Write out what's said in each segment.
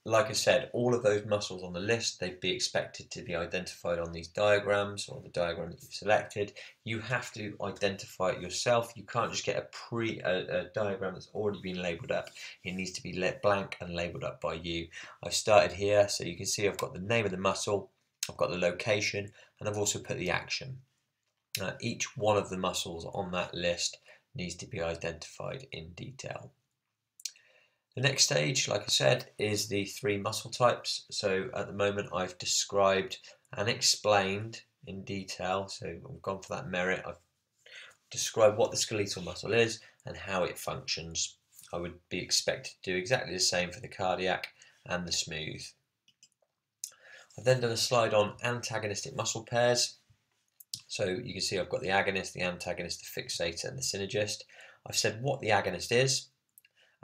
like I said, all of those muscles on the list, they'd be expected to be identified on these diagrams or the diagram that you've selected. You have to identify it yourself. You can't just get a diagram that's already been labelled up. It needs to be let blank and labelled up by you. I've started here, so you can see I've got the name of the muscle, I've got the location, and I've also put the action. Each one of the muscles on that list needs to be identified in detail. The next stage, like I said, is the 3 muscle types. So at the moment I've described and explained in detail, so I've gone for that merit. I've described what the skeletal muscle is and how it functions. I would be expected to do exactly the same for the cardiac and the smooth. I've then done a slide on antagonistic muscle pairs. So you can see I've got the agonist, the antagonist, the fixator and the synergist. I've said what the agonist is,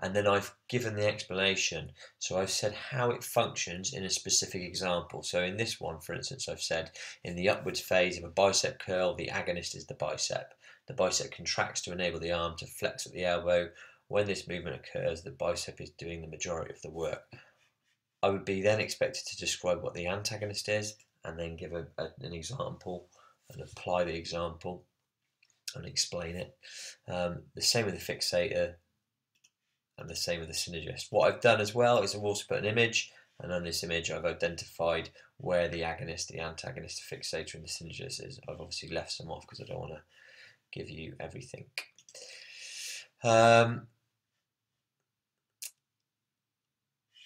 and then I've given the explanation. So I've said how it functions in a specific example. So in this one, for instance, I've said in the upwards phase of a bicep curl, the agonist is the bicep. The bicep contracts to enable the arm to flex at the elbow. When this movement occurs, the bicep is doing the majority of the work. I would be then expected to describe what the antagonist is and then give an example and apply the example and explain it. The same with the fixator and the same with the synergist. What I've done as well is I've also put an image, and on this image I've identified where the agonist, the antagonist, the fixator and the synergist is. I've obviously left some off because I don't want to give you everything.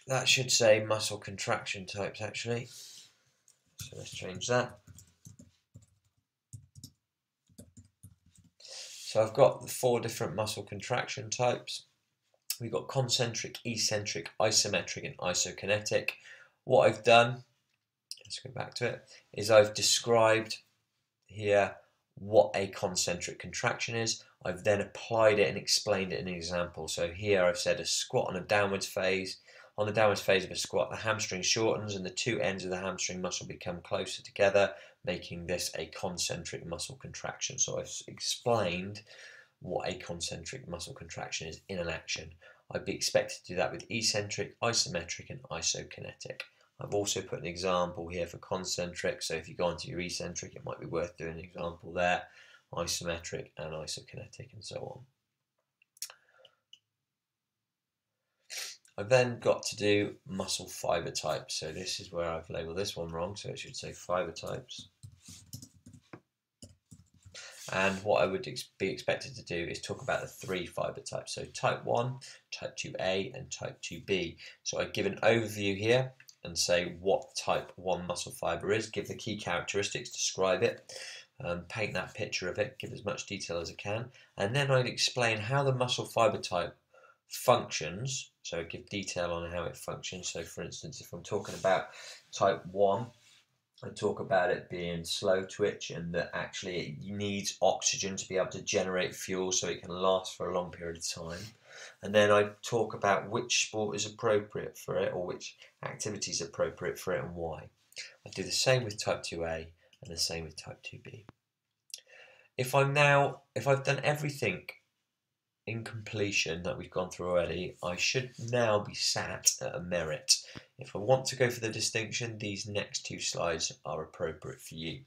That should say muscle contraction types actually. So let's change that. So I've got the 4 different muscle contraction types. We've got concentric, eccentric, isometric and isokinetic. What I've done, let's go back to it, is I've described here what a concentric contraction is. I've then applied it and explained it in an example. So here I've said a squat on a downwards phase. On the downwards phase of a squat, the hamstring shortens and the 2 ends of the hamstring muscle become closer together, making this a concentric muscle contraction. So I've explained what a concentric muscle contraction is in an action. I'd be expected to do that with eccentric, isometric and isokinetic. I've also put an example here for concentric, so if you go onto your eccentric it might be worth doing an example there, isometric and isokinetic and so on. I've then got to do muscle fibre types, so this is where I've labelled this one wrong, so it should say fibre types. And what I would be expected to do is talk about the 3 fibre types, so type 1, type 2A and type 2B. So I give an overview here and say what type 1 muscle fibre is, give the key characteristics, describe it, paint that picture of it, give as much detail as I can, and then I'd explain how the muscle fibre type functions, so I give detail on how it functions. So for instance, if I'm talking about type 1, I talk about it being slow twitch and that actually it needs oxygen to be able to generate fuel so it can last for a long period of time. And then I talk about which sport is appropriate for it or which activity is appropriate for it and why. I do the same with type 2A and the same with type 2B. If I've done everything in completion that we've gone through already, I should now be sat at a merit. If I want to go for the distinction, these next 2 slides are appropriate for you.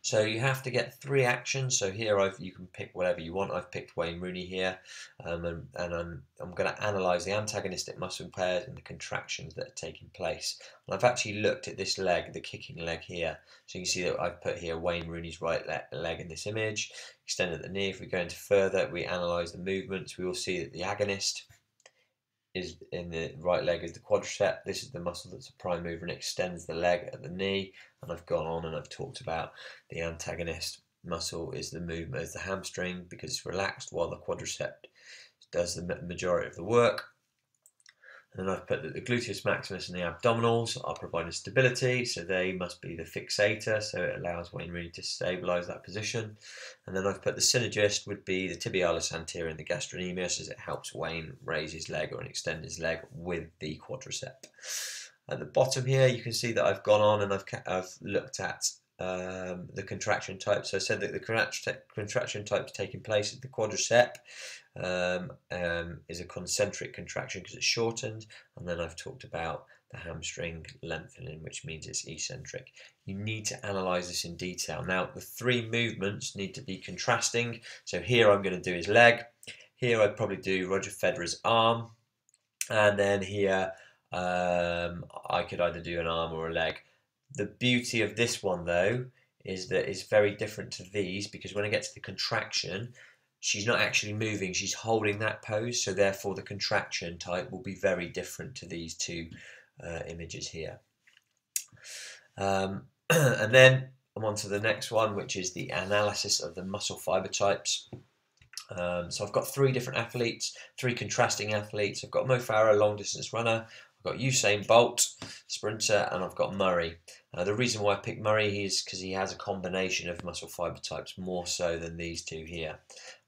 So you have to get 3 actions. So here you can pick whatever you want. I've picked Wayne Rooney here, and I'm going to analyse the antagonistic muscle pairs and the contractions that are taking place. And I've actually looked at this leg, the kicking leg here. So you can see that I've put here Wayne Rooney's right leg in this image, extended the knee. If we go into further, we analyse the movements. We will see that the agonist is in the right leg is the quadricep. This is the muscle that's a prime mover and extends the leg at the knee. And I've gone on and I've talked about the antagonist muscle is the movement of the hamstring because it's relaxed while the quadricep does the majority of the work. And then I've put that the gluteus maximus and the abdominals are providing stability, so they must be the fixator, so it allows Wayne Rooney to stabilise that position. And then I've put the synergist would be the tibialis anterior and the gastrocnemius, as it helps Wayne raise his leg or extend his leg with the quadricep. At the bottom here, you can see that I've gone on and I've looked at the contraction type. So I said that the contraction type taking place at the quadricep is a concentric contraction because it's shortened, and then I've talked about the hamstring lengthening, which means it's eccentric. You need to analyse this in detail. Now, the three movements need to be contrasting. So here I'm going to do his leg. Here I'd probably do Roger Federer's arm, and then here I could either do an arm or a leg. The beauty of this one, though, is that it's very different to these, because when I get to the contraction, she's not actually moving, she's holding that pose, so therefore the contraction type will be very different to these two images here. And then I'm on to the next one, which is the analysis of the muscle fiber types. So I've got three different athletes, three contrasting athletes. I've got Mo Farah, long distance runner. I've got Usain Bolt, sprinter, and I've got Murray. The reason why I picked Murray is because he has a combination of muscle fiber types, more so than these two here.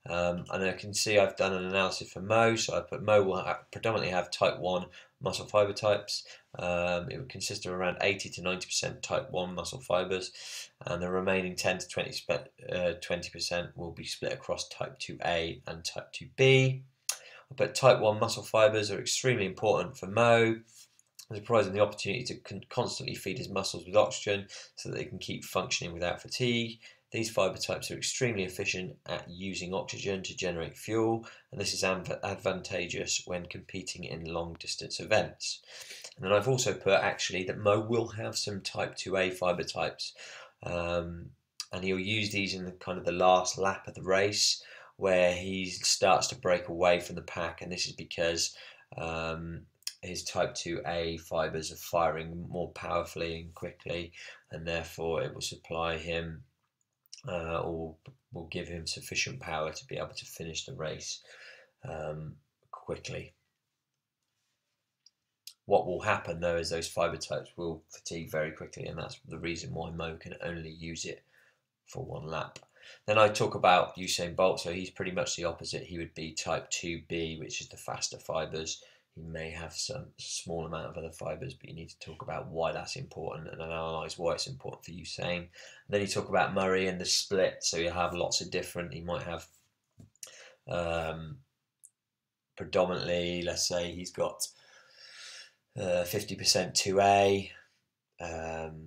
And I can see I've done an analysis for Mo, so I put Mo will predominantly have type 1 muscle fiber types. It would consist of around 80 to 90% type 1 muscle fibers, and the remaining 10 to 20% will be split across type 2A and type 2B. But type 1 muscle fibers are extremely important for Mo, as it provides him the opportunity to constantly feed his muscles with oxygen so that they can keep functioning without fatigue. These fiber types are extremely efficient at using oxygen to generate fuel, and this is advantageous when competing in long distance events. And then I've also put actually that Mo will have some type 2A fiber types, and he'll use these in the kind of the last lap of the race, where he starts to break away from the pack, and this is because his type 2A fibers are firing more powerfully and quickly, and therefore it will supply him or will give him sufficient power to be able to finish the race quickly. What will happen though is those fiber types will fatigue very quickly, and that's the reason why Mo can only use it for one lap. Then I talk about Usain Bolt, so he's pretty much the opposite. He would be type 2B, which is the faster fibers. He may have some small amount of other fibers, but you need to talk about why that's important and analyse why it's important for Usain. And then you talk about Murray and the split, so you have lots of different, he might have predominantly, let's say he's got 50% 2A, 20%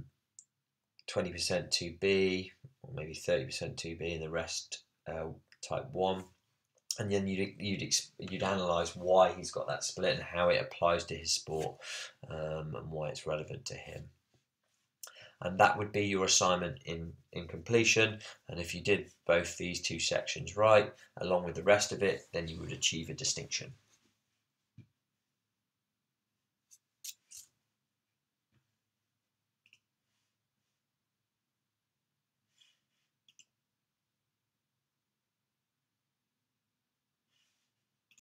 2B, or maybe 30% 2B, and the rest type 1. And then you'd analyse why he's got that split and how it applies to his sport, and why it's relevant to him. And that would be your assignment in completion. And if you did both these two sections right, along with the rest of it, then you would achieve a distinction.